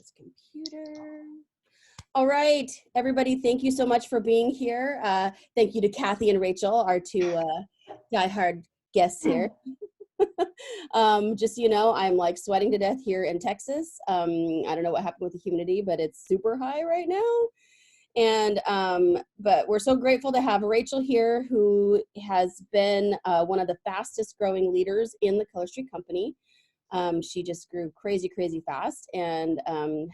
this computer. All right, everybody, thank you so much for being here. Thank you to Kathy and Rachel, our two diehard guests here. Just so you know, I'm like sweating to death here in Texas. I don't know what happened with the humidity, but it's super high right now. And but we're so grateful to have Rachel here, who has been one of the fastest growing leaders in the Color Street Company. She just grew crazy fast, and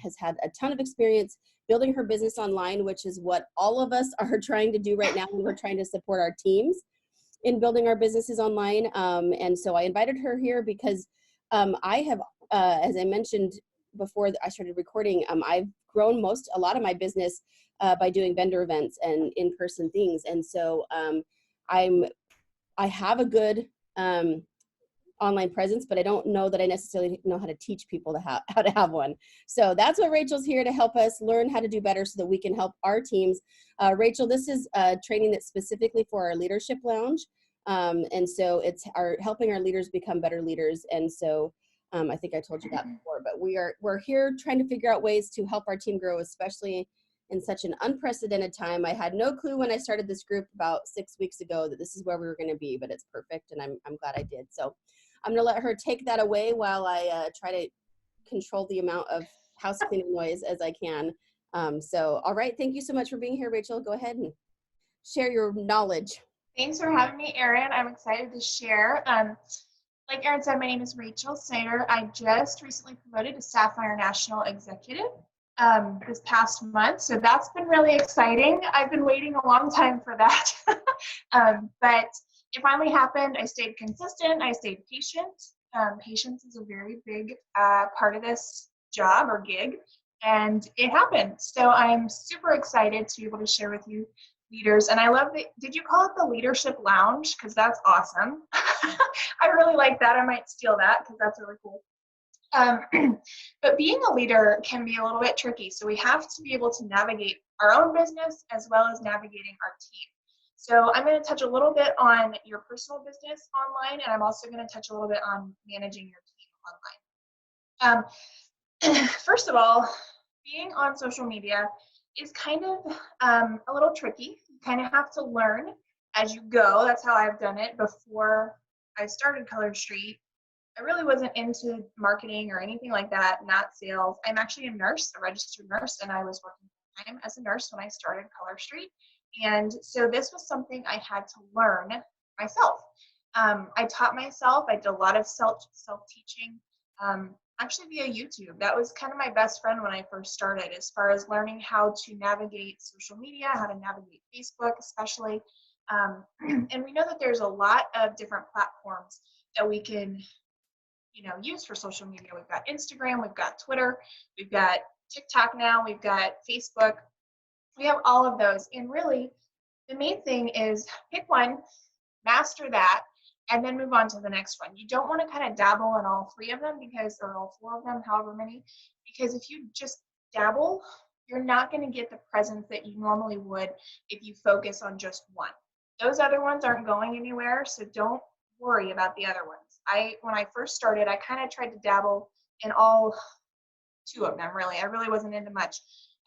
has had a ton of experience building her business online, which is what all of us are trying to do right now when we're trying to support our teams in building our businesses online. And so I invited her here because I have, as I mentioned before I started recording, I've grown a lot of my business by doing vendor events and in-person things. And so I have a good online presence, but I don't know that I necessarily know how to teach people how to have one. So that's what Rachel's here to help us learn how to do better so that we can help our teams. Rachel, this is training that's specifically for our leadership lounge. And so it's helping our leaders become better leaders. And so I think I told you that before, but we're here trying to figure out ways to help our team grow, especially in such an unprecedented time. I had no clue when I started this group about 6 weeks ago that this is where we were going to be, but it's perfect, and I'm glad I did. So I'm going to let her take that away while I try to control the amount of house cleaning noise as I can. So, all right, thank you so much for being here, Rachel. Go ahead and share your knowledge. Thanks for having me, Erin. I'm excited to share. Like Erin said, my name is Rachel Snider. I just recently promoted to Sapphire National Executive this past month, so that's been really exciting. I've been waiting a long time for that, but it finally happened. I stayed consistent. I stayed patient. Patience is a very big part of this job or gig, and it happened. So I'm super excited to be able to share with you leaders. And I love did you call it the Leadership Lounge? Because that's awesome. I really like that. I might steal that because that's really cool. But being a leader can be a little bit tricky. So we have to be able to navigate our own business as well as navigating our team. So I'm going to touch a little bit on your personal business online, and I'm also going to touch a little bit on managing your team online. First of all, being on social media is kind of a little tricky. You kind of have to learn as you go. That's how I've done it. Before I started Color Street, I really wasn't into marketing or anything like that, not sales. I'm actually a nurse, a registered nurse, and I was working full-time as a nurse when I started Color Street. And so this was something I had to learn myself. I taught myself. I did a lot of self-teaching, actually via YouTube. That was kind of my best friend when I first started, as far as learning how to navigate social media, how to navigate Facebook especially. And we know that there's a lot of different platforms that we can use for social media. We've got Instagram, we've got Twitter, we've got TikTok now, we've got Facebook. We have all of those, and really the main thing is pick one, master that, and then move on to the next one. You don't want to kind of dabble in all three of them or all four of them, however many, because if you just dabble, you're not going to get the presence that you normally would if you focus on just one. Those other ones aren't going anywhere, so don't worry about the other ones. When I first started, I kind of tried to dabble in all two of them, really. I really wasn't into much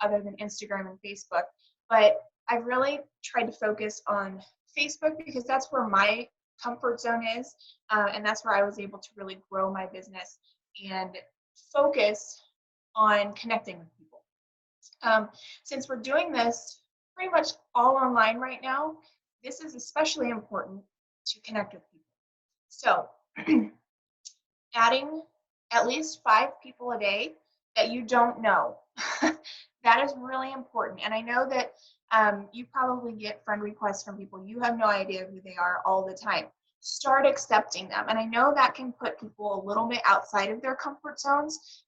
other than Instagram and Facebook, but I really tried to focus on Facebook because that's where my comfort zone is, and that's where I was able to really grow my business and focus on connecting with people. Since we're doing this pretty much all online right now, this is especially important to connect with people. So adding at least 5 people a day that you don't know, that is really important. And I know that you probably get friend requests from people you have no idea who they are all the time. Start accepting them. And I know that can put people a little bit outside of their comfort zones,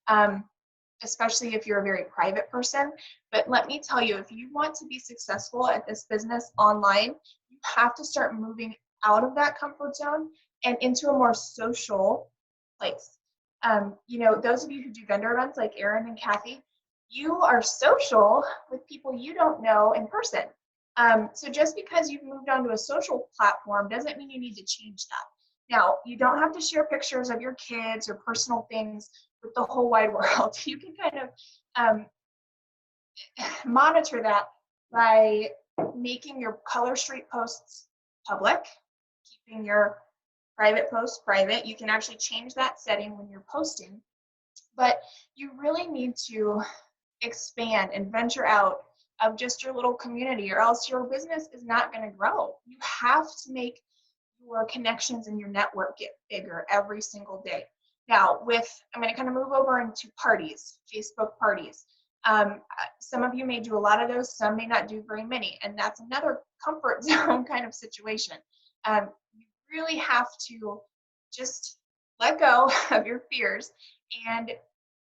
especially if you're a very private person. But let me tell you, if you want to be successful at this business online, you have to start moving out of that comfort zone and into a more social place. Those of you who do vendor events like Erin and Kathy, you are social with people you don't know in person. So just because you've moved onto a social platform doesn't mean you need to change that. Now, you don't have to share pictures of your kids or personal things with the whole wide world. You can kind of monitor that by making your color streak posts public, keeping your private posts private. You can actually change that setting when you're posting, but you really need to expand and venture out of just your little community, or else your business is not going to grow. You have to make your connections and your network get bigger every single day. Now, I'm going to kind of move over into parties, Facebook parties. Some of you may do a lot of those, some may not do very many, and that's another comfort zone kind of situation. You really have to just let go of your fears, and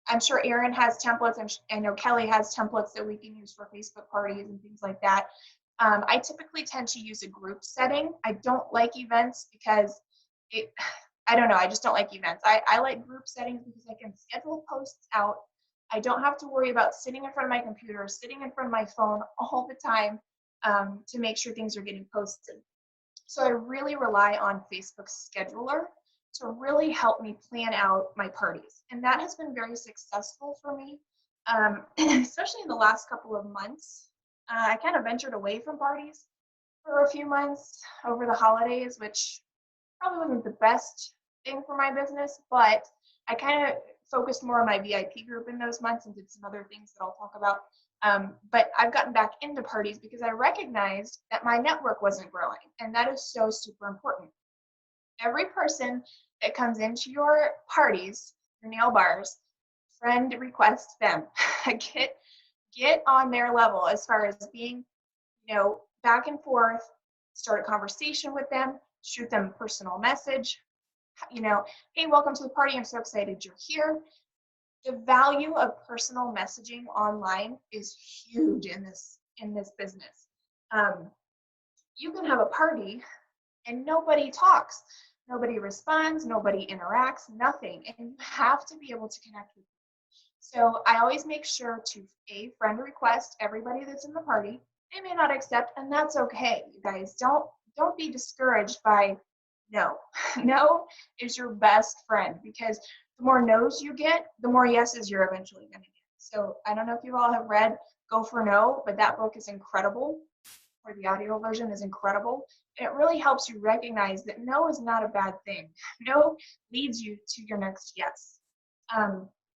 I'm sure Erin has templates. I know Kelly has templates that we can use for Facebook parties and things like that. I typically tend to use a group setting. I don't like events because I don't know, I just don't like events. I like group settings because I can schedule posts out. I don't have to worry about sitting in front of my computer, sitting in front of my phone all the time to make sure things are getting posted. So I really rely on Facebook Scheduler to really help me plan out my parties. And that has been very successful for me, especially in the last couple of months. I kind of ventured away from parties for a few months over the holidays, which probably wasn't the best thing for my business, but I kind of focused more on my VIP group in those months and did some other things that I'll talk about. But I've gotten back into parties because I recognized that my network wasn't growing, and that is so super important. Every person that comes into your parties, your nail bars, friend request them. Get on their level as far as being, back and forth, start a conversation with them, shoot them a personal message, hey, welcome to the party, I'm so excited you're here. The value of personal messaging online is huge in this business. You can have a party and nobody talks, nobody responds, nobody interacts, nothing, and you have to be able to connect with them. So I always make sure to friend request everybody that's in the party. They may not accept, and that's okay. You guys, don't be discouraged by no. No is your best friend, because the more no's you get, the more yeses you're eventually going to get. So I don't know if you all have read Go for No, but that book is incredible, or the audio version is incredible. It really helps you recognize that no is not a bad thing. No leads you to your next yes.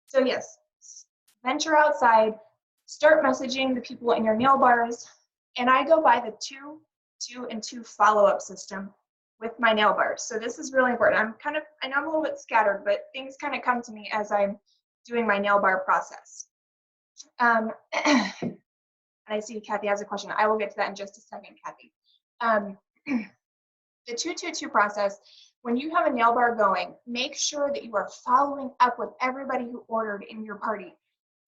So yes, venture outside, start messaging the people in your nail bars, and I go by the 2-2 follow-up system with my nail bars. So this is really important. I know I'm a little bit scattered, but things kind of come to me as I'm doing my nail bar process. And I see Kathy has a question. I will get to that in just a second, Kathy. The 2-2-2 process, when you have a nail bar going, make sure that you are following up with everybody who ordered in your party.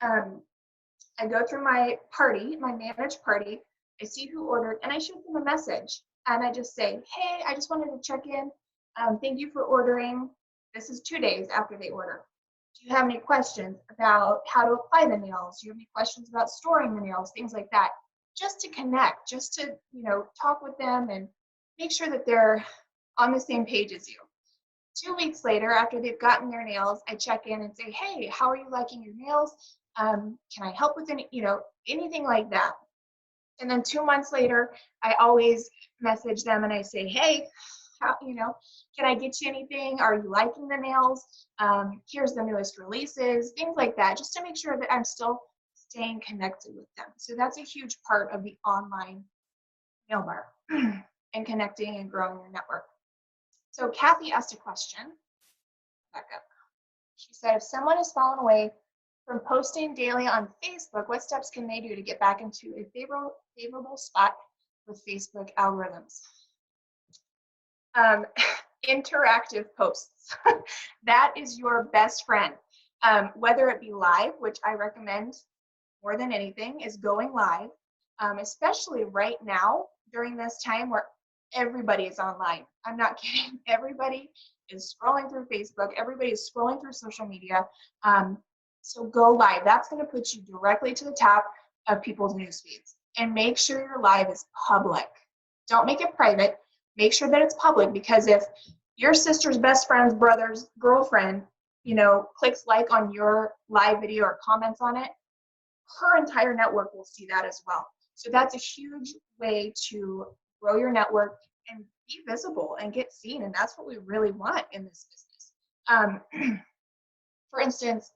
I go through my party, my managed party, I see who ordered, and I shoot them a message. And I just say, hey, I just wanted to check in. Thank you for ordering. This is 2 days after they order. Do you have any questions about how to apply the nails? Do you have any questions about storing the nails? Things like that. Just to connect, just to, talk with them and make sure that they're on the same page as you. 2 weeks later, after they've gotten their nails, I check in and say, hey, how are you liking your nails? Can I help with anything like that? And then 2 months later, I always message them and I say, hey, can I get you anything? Are you liking the nails? Here's the newest releases, things like that, just to make sure that I'm still staying connected with them. So that's a huge part of the online nail bar and connecting and growing your network. So Kathy asked a question. Back up. She said, if someone has fallen away from posting daily on Facebook, what steps can they do to get back into a favorable spot with Facebook algorithms? Interactive posts. That is your best friend. Whether it be live, which I recommend more than anything, is going live, especially right now during this time where everybody is online. I'm not kidding. Everybody is scrolling through Facebook. Everybody is scrolling through social media. So go live. That's going to put you directly to the top of people's news feeds. And make sure your live is public. Don't make it private. Make sure that it's public, because if your sister's best friend's brother's girlfriend clicks like on your live video or comments on it, her entire network will see that as well. So that's a huge way to grow your network and be visible and get seen. And that's what we really want in this business. For instance,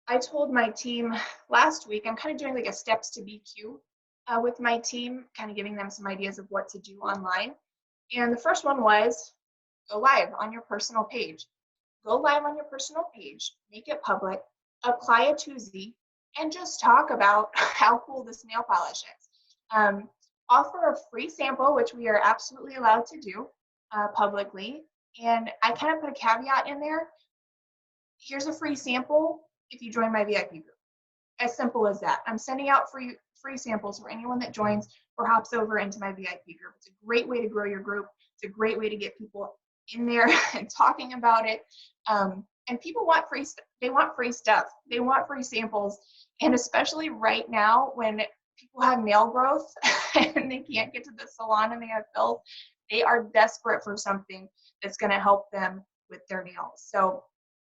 I told my team last week, I'm kind of doing like a steps to BQ with my team, kind of giving them some ideas of what to do online. And the first one was go live on your personal page. Go live on your personal page, make it public, apply a toozy, and just talk about how cool this nail polish is. Offer a free sample, which we are absolutely allowed to do publicly. And I kind of put a caveat in there. Here's a free sample if you join my VIP group. As simple as that. I'm sending out free samples for anyone that joins or hops over into my VIP group. It's a great way to grow your group. It's a great way to get people in there and talking about it. And people want free stuff. They want free stuff. They want free samples. And especially right now when people have nail growth and they can't get to the salon and they have filth, they are desperate for something that's going to help them with their nails. So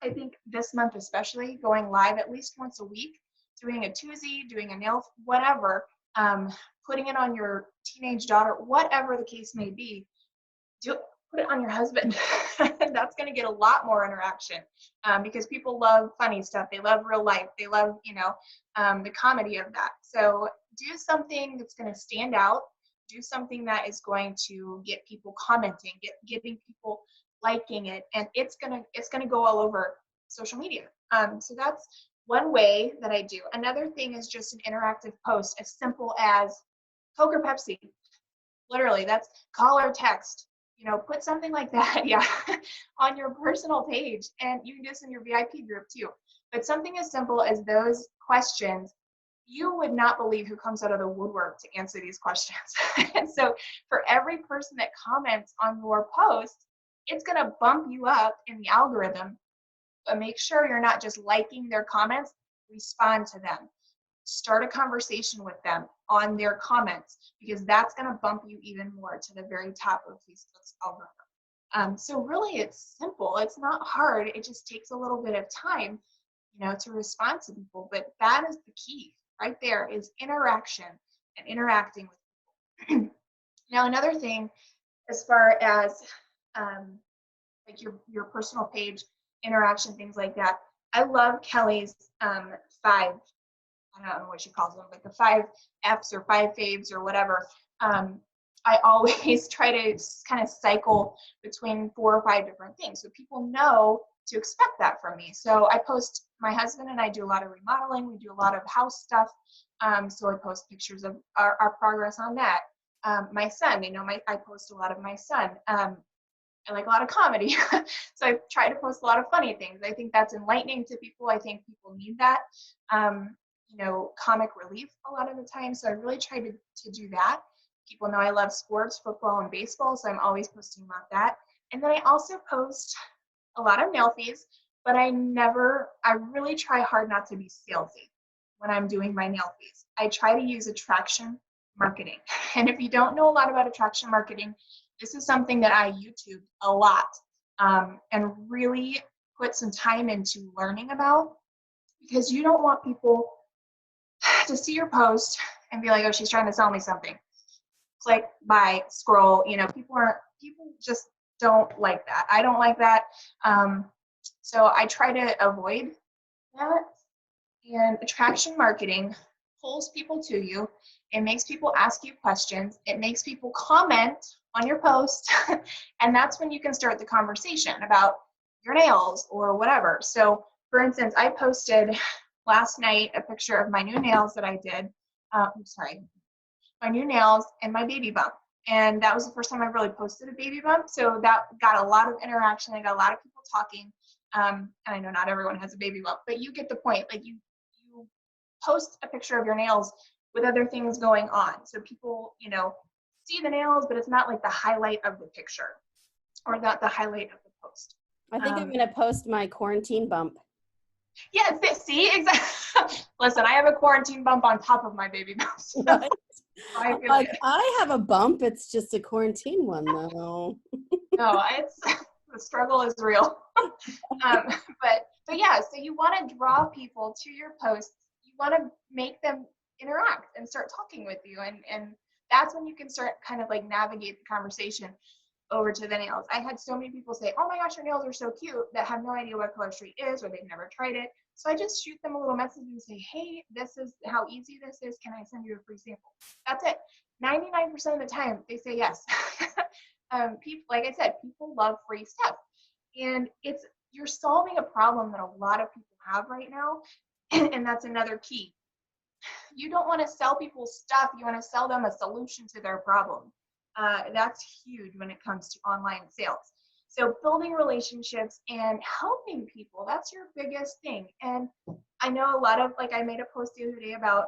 I think this month especially, going live at least once a week, doing a toozy, doing a nail, whatever, putting it on your teenage daughter, whatever the case may be, put it on your husband. That's going to get a lot more interaction because people love funny stuff. They love real life. They love, the comedy of that. So do something that's going to stand out. Do something that is going to get people commenting, getting people liking it, and it's gonna go all over social media. So that's one way that I do. Another thing is just an interactive post, as simple as Coke or Pepsi. Literally, that's call or text. Put something like that, yeah, on your personal page, and you can do this in your VIP group too. But something as simple as those questions, you would not believe who comes out of the woodwork to answer these questions. And so for every person that comments on your post, it's going to bump you up in the algorithm, but make sure you're not just liking their comments, respond to them. Start a conversation with them on their comments, because that's going to bump you even more to the very top of Facebook's algorithm. So really it's simple. It's not hard. It just takes a little bit of time, to respond to people. But that is the key right there, is interaction and interacting with people. Now, another thing, as far as like your personal page interaction, things like that, I love Kelly's 5, I don't know what she calls them, like the 5 Fs or 5 faves or whatever. I always try to kind of cycle between 4 or 5 different things so people know to expect that from me. So I post, my husband and I do a lot of remodeling. We do a lot of house stuff. So I post pictures of our progress on that. My son, I post a lot of my son. I like a lot of comedy. So I try to post a lot of funny things. I think that's enlightening to people. I think people need that, comic relief a lot of the time. So I really try to do that. People know I love sports, football, and baseball, so I'm always posting about that. And then I also post a lot of nail fees, but I really try hard not to be salesy when I'm doing my nail fees. I try to use attraction marketing. And if you don't know a lot about attraction marketing, this is something that I YouTube a lot and really put some time into learning about, because you don't want people to see your post and be like, oh, she's trying to sell me something. Click, buy, scroll. People just don't like that. I don't like that. So I try to avoid that. And attraction marketing pulls people to you. It makes people ask you questions. It makes people comment on your post. And that's when you can start the conversation about your nails or whatever. So for instance, I posted last night a picture of my new nails that I did. My new nails and my baby bump. And that was the first time I really posted a baby bump. So that got a lot of interaction. I got a lot of people talking. And I know not everyone has a baby bump, but you get the point. Like you post a picture of your nails with other things going on. So people, see the nails, but it's not like the highlight of the picture or not the highlight of the post. I think I'm going to post my quarantine bump. Yeah, see, exactly. Listen, I have a quarantine bump on top of my baby bump. So I have a bump. It's just a quarantine one, though. No, the struggle is real. But But yeah, so you want to draw people to your posts. You want to make them interact and start talking with you. And that's when you can start kind of like navigate the conversation over to the nails. I had so many people say, oh my gosh, your nails are so cute, that have no idea what Color Street is, or they've never tried it. So I just shoot them a little message and say, hey, this is how easy this is. Can I send you a free sample? That's it. 99% of the time they say yes. People, like I said, people love free stuff. And you're solving a problem that a lot of people have right now. And that's another key. You don't want to sell people stuff. You want to sell them a solution to their problem. That's huge when it comes to online sales. So building relationships and helping people, that's your biggest thing. And I know a lot of, like I made a post the other day about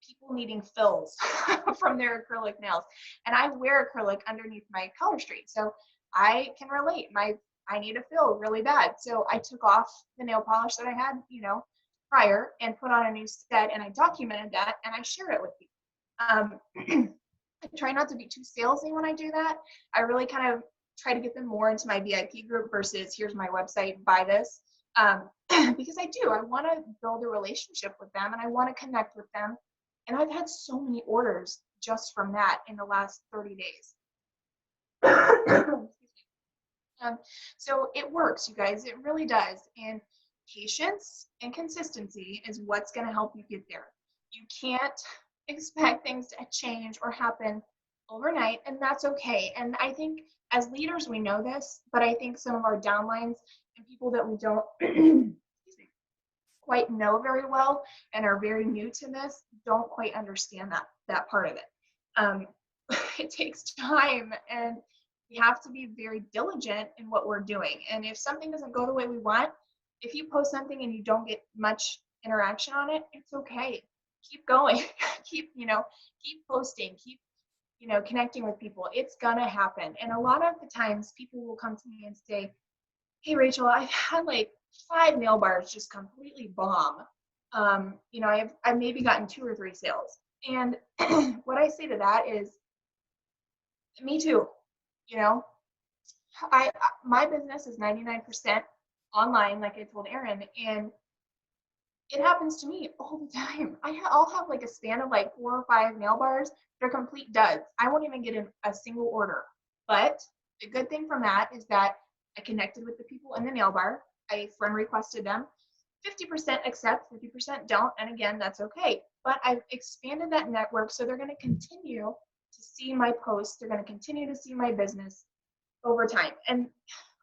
people needing fills from their acrylic nails. And I wear acrylic underneath my Color Street. So I can relate. I need a fill really bad. So I took off the nail polish that I had, prior, and put on a new set, and I documented that and I shared it with people. I try not to be too salesy when I do that. I really kind of try to get them more into my VIP group versus here's my website, buy this. Because I want to build a relationship with them and I want to connect with them. And I've had so many orders just from that in the last 30 days. So it works, you guys, it really does. And patience and consistency is what's going to help you get there. You can't expect things to change or happen overnight, and that's okay. And I think as leaders, we know this, but I think some of our downlines and people that we don't quite know very well and are very new to this don't quite understand that part of it. It takes time, and we have to be very diligent in what we're doing. And if something doesn't go the way we want, if you post something and you don't get much interaction on it, it's okay. Keep going. keep posting, keep connecting with people. It's gonna happen. And a lot of the times people will come to me and say, hey Rachel, I've had like 5 nail bars just completely bomb. I've maybe gotten 2 or 3 sales. And what I say to that is, me too. My business is 99% online, like I told Erin, and it happens to me all the time. I'll have like a span of like 4 or 5 nail bars that are complete duds. I won't even get a single order. But the good thing from that is that I connected with the people in the nail bar. I friend requested them. 50% accept, 50% don't. And again, that's okay. But I've expanded that network, so they're going to continue to see my posts. They're going to continue to see my business over time. And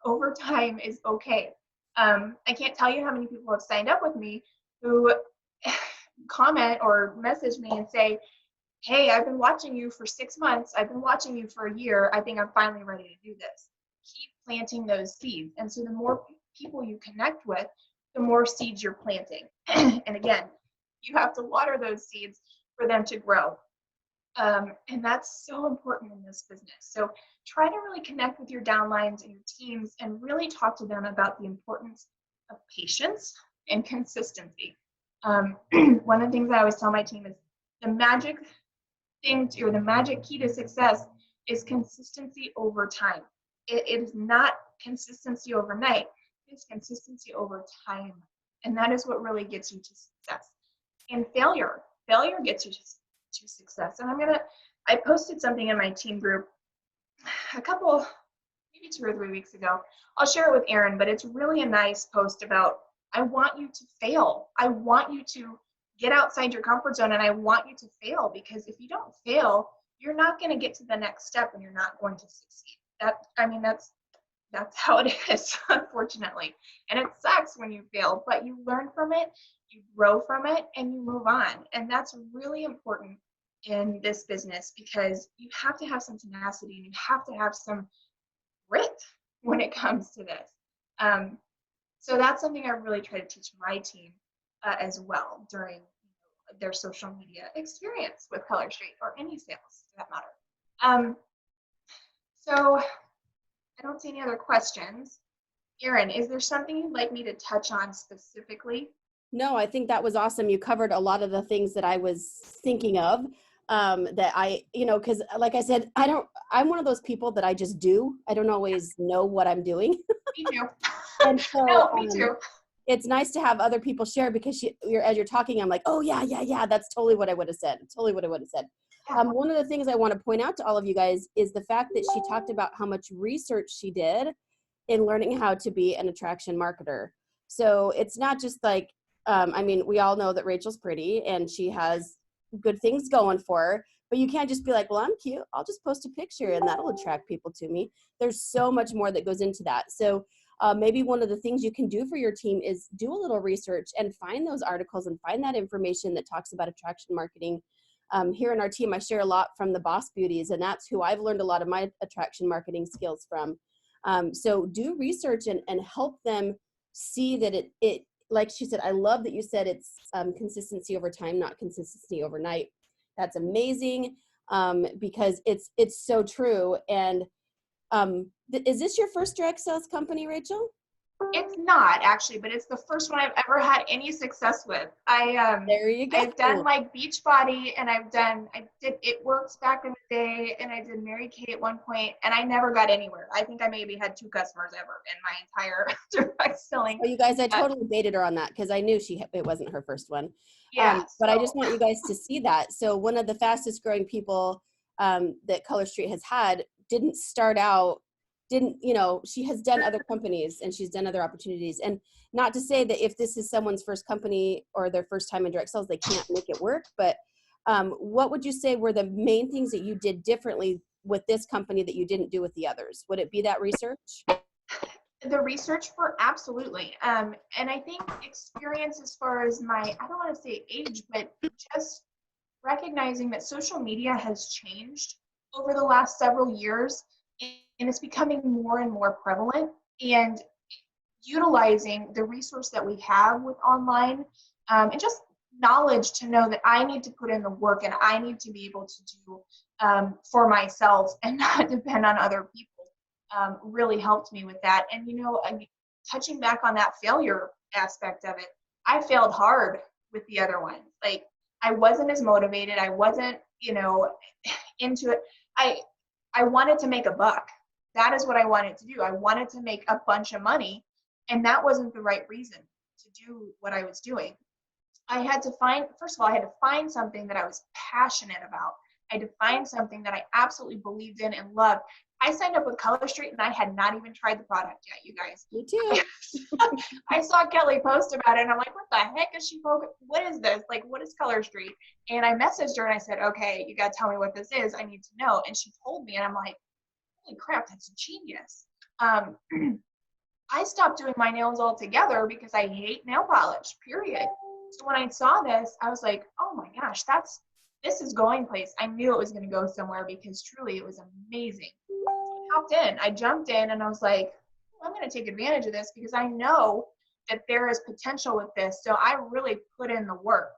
over time is okay. I can't tell you how many people have signed up with me who comment or message me and say, hey, I've been watching you for 6 months. I've been watching you for a year. I think I'm finally ready to do this. Keep planting those seeds. And so the more people you connect with, the more seeds you're planting. And again, you have to water those seeds for them to grow. And that's so important in this business. So try to really connect with your downlines and your teams and really talk to them about the importance of patience and consistency. One of the things I always tell my team is the magic key to success is consistency over time. It is not consistency overnight. It's consistency over time. And that is what really gets you to success. And failure gets you to success. And I posted something in my team group maybe 2 or 3 weeks ago. I'll share it with Erin, but it's really a nice post about, I want you to fail. I want you to get outside your comfort zone, and I want you to fail, because if you don't fail, you're not going to get to the next step and you're not going to succeed. That's how it is, unfortunately. And it sucks when you fail, but you learn from it, you grow from it, and you move on. And that's really important in this business, because you have to have some tenacity and you have to have some grit when it comes to this. So that's something I really try to teach my team as well during their social media experience with Color Street, or any sales for that matter. So I don't see any other questions. Erin, is there something you'd like me to touch on specifically? No, I think that was awesome. You covered a lot of the things that I was thinking of, that because like I said, I'm one of those people that I just do. I don't always know what I'm doing. Me too. And so, No, me too. it's nice to have other people share, because as you're talking, I'm like, oh yeah, that's totally what I would have said. Totally what I would have said. Yeah. One of the things I want to point out to all of you guys is the fact that she talked about how much research she did in learning how to be an attraction marketer. So it's not just like, I mean, we all know that Rachel's pretty and she has good things going for her, but you can't just be like, well, I'm cute, I'll just post a picture and that'll attract people to me. There's so much more that goes into that. So maybe one of the things you can do for your team is do a little research and find those articles and find that information that talks about attraction marketing. Here in our team, I share a lot from the Boss Beauties, and that's who I've learned a lot of my attraction marketing skills from. So do research and help them see that it, like she said, I love that you said it's consistency over time, not consistency overnight. That's amazing, because it's so true. And is this your first direct sales company, Rachel? It's not actually, but it's the first one I've ever had any success with. There you go. I've done like Beachbody, and I did It Works back in the day, and I did Mary Kay at one point, and I never got anywhere. I think I maybe had 2 customers ever in my entire direct selling. Oh, you guys, I totally baited her on that because I knew it wasn't her first one. Yeah. But I just want you guys to see that. So one of the fastest growing people that Color Street has had didn't start out, she has done other companies and she's done other opportunities. And not to say that if this is someone's first company or their first time in direct sales, they can't make it work. But what would you say were the main things that you did differently with this company that you didn't do with the others? Would it be that research? The research for absolutely. And I think experience as far as I don't want to say age, but just recognizing that social media has changed over the last several years, and it's becoming more and more prevalent, and utilizing the resource that we have with online, and just knowledge to know that I need to put in the work and I need to be able to do for myself and not depend on other people, really helped me with that. And touching back on that failure aspect of it, I failed hard with the other ones. Like, I wasn't as motivated. I wasn't, into it. I wanted to make a buck. That is what I wanted to do. I wanted to make a bunch of money, and that wasn't the right reason to do what I was doing. First of all, I had to find something that I was passionate about. I had to find something that I absolutely believed in and loved. I signed up with Color Street and I had not even tried the product yet, you guys. Me too. I saw Kelly post about it and I'm like, what the heck is she focused? What is this? Like, what is Color Street? And I messaged her and I said, okay, you got to tell me what this is. I need to know. And she told me, and I'm like, holy crap, that's genius. I stopped doing my nails altogether because I hate nail polish, period. So when I saw this, I was like, oh my gosh, this is going place. I knew it was going to go somewhere because truly it was amazing. I jumped in and I was like, I'm going to take advantage of this because I know that there is potential with this. So I really put in the work.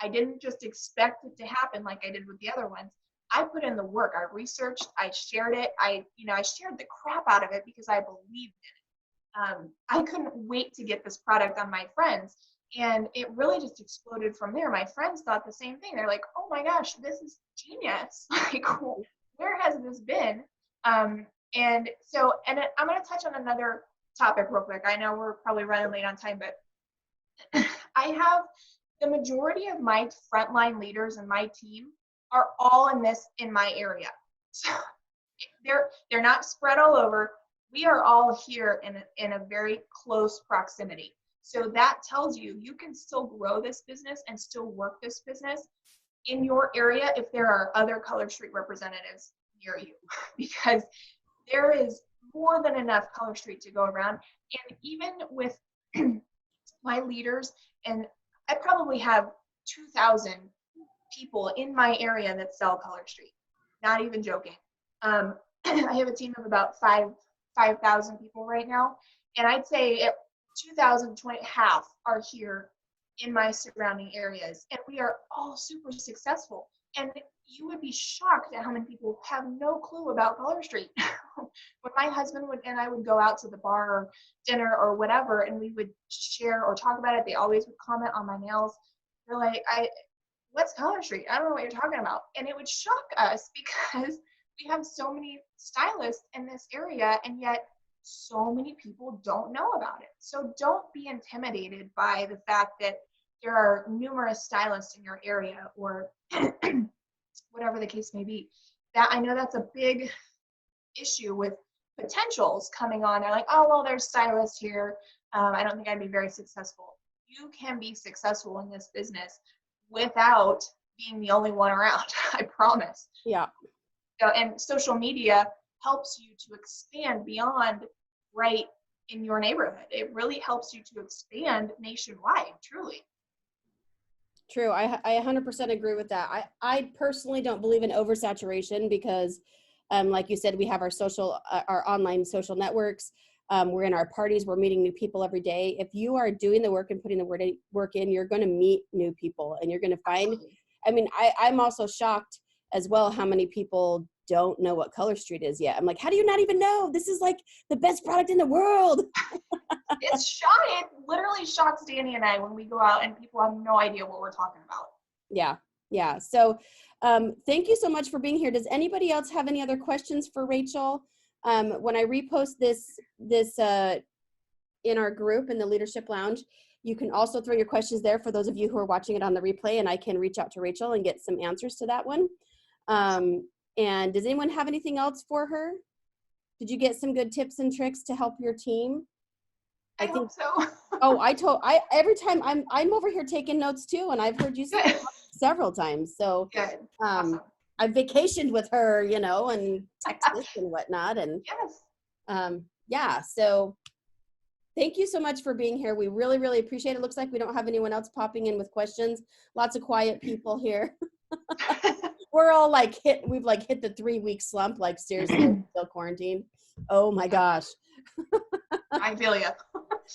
I didn't just expect it to happen like I did with the other ones. I put in the work. I researched, I shared it. I shared the crap out of it because I believed in it. I couldn't wait to get this product on my friends. And it really just exploded from there. My friends thought the same thing. They're like, oh my gosh, this is genius. Like, where has this been? And I'm going to touch on another topic real quick. I know we're probably running late on time, but I have the majority of my frontline leaders and my team are all in my area. So they're not spread all over. We are all here in a very close proximity. So that tells you can still grow this business and still work this business in your area if there are other Color Street representatives near you, because there is more than enough Color Street to go around. And even with my leaders, and I probably have 2,000 people in my area that sell Color Street, not even joking. I have a team of about 5,000 people right now, and I'd say 2020, half are here in my surrounding areas, and we are all super successful. And you would be shocked at how many people have no clue about Color Street. When my husband and I would go out to the bar or dinner or whatever, and we would share or talk about it, they always would comment on my nails. They're like, what's Color Street? I don't know what you're talking about. And it would shock us because we have so many stylists in this area, and yet so many people don't know about it. So don't be intimidated by the fact that there are numerous stylists in your area, or whatever the case may be. That, I know that's a big issue with potentials coming on. They're like, oh, well, there's stylists here. I don't think I'd be very successful. You can be successful in this business without being the only one around. I promise. Yeah. So, and social media helps you to expand beyond right in your neighborhood. It really helps you to expand nationwide, truly. True. I 100% agree with that. I personally don't believe in oversaturation because, like you said, we have our online social networks. We're in our parties. We're meeting new people every day. If you are doing the work and putting the work in, you're going to meet new people, and you're going to find. Absolutely. I mean, I'm also shocked as well how many people don't know what Color Street is yet. I'm like, how do you not even know? This is like the best product in the world. It's shocking. It literally shocks Danny and I when we go out and people have no idea what we're talking about. Yeah. Yeah. So thank you so much for being here. Does anybody else have any other questions for Rachel? When I repost this in our group in the Leadership Lounge, you can also throw your questions there for those of you who are watching it on the replay, and I can reach out to Rachel and get some answers to that one. And does anyone have anything else for her? Did you get some good tips and tricks to help your team? I think hope so. Oh, every time I'm over here taking notes too, and I've heard you say it several times. So Good. Awesome. I've vacationed with her, you know, and Texas and whatnot. And Yes. yeah, so thank you so much for being here. We really, really appreciate it. Looks like we don't have anyone else popping in with questions. Lots of quiet people here. We're all like we've like hit the 3-week slump, like seriously, still quarantined. Oh my gosh. I feel you.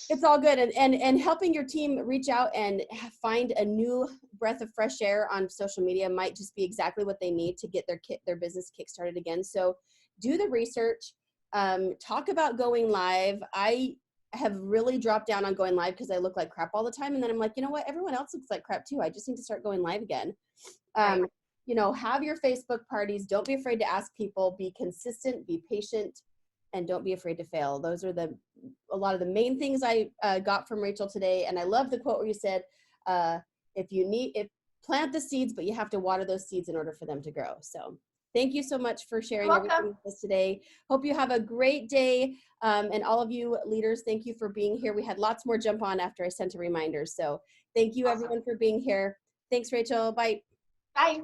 It's all good. And helping your team reach out and find a new breath of fresh air on social media might just be exactly what they need to get their business kickstarted again. So do the research, talk about going live. I have really dropped down on going live because I look like crap all the time. And then I'm like, you know what? Everyone else looks like crap too. I just need to start going live again. Right. You know, have your Facebook parties. Don't be afraid to ask people. Be consistent, be patient, and don't be afraid to fail. Those are a lot of the main things I got from Rachel today. And I love the quote where you said, plant the seeds, but you have to water those seeds in order for them to grow. So thank you so much for sharing everything with us today. Hope you have a great day. And all of you leaders, thank you for being here. We had lots more jump on after I sent a reminder. So thank you everyone for being here. Thanks, Rachel. Bye. Bye.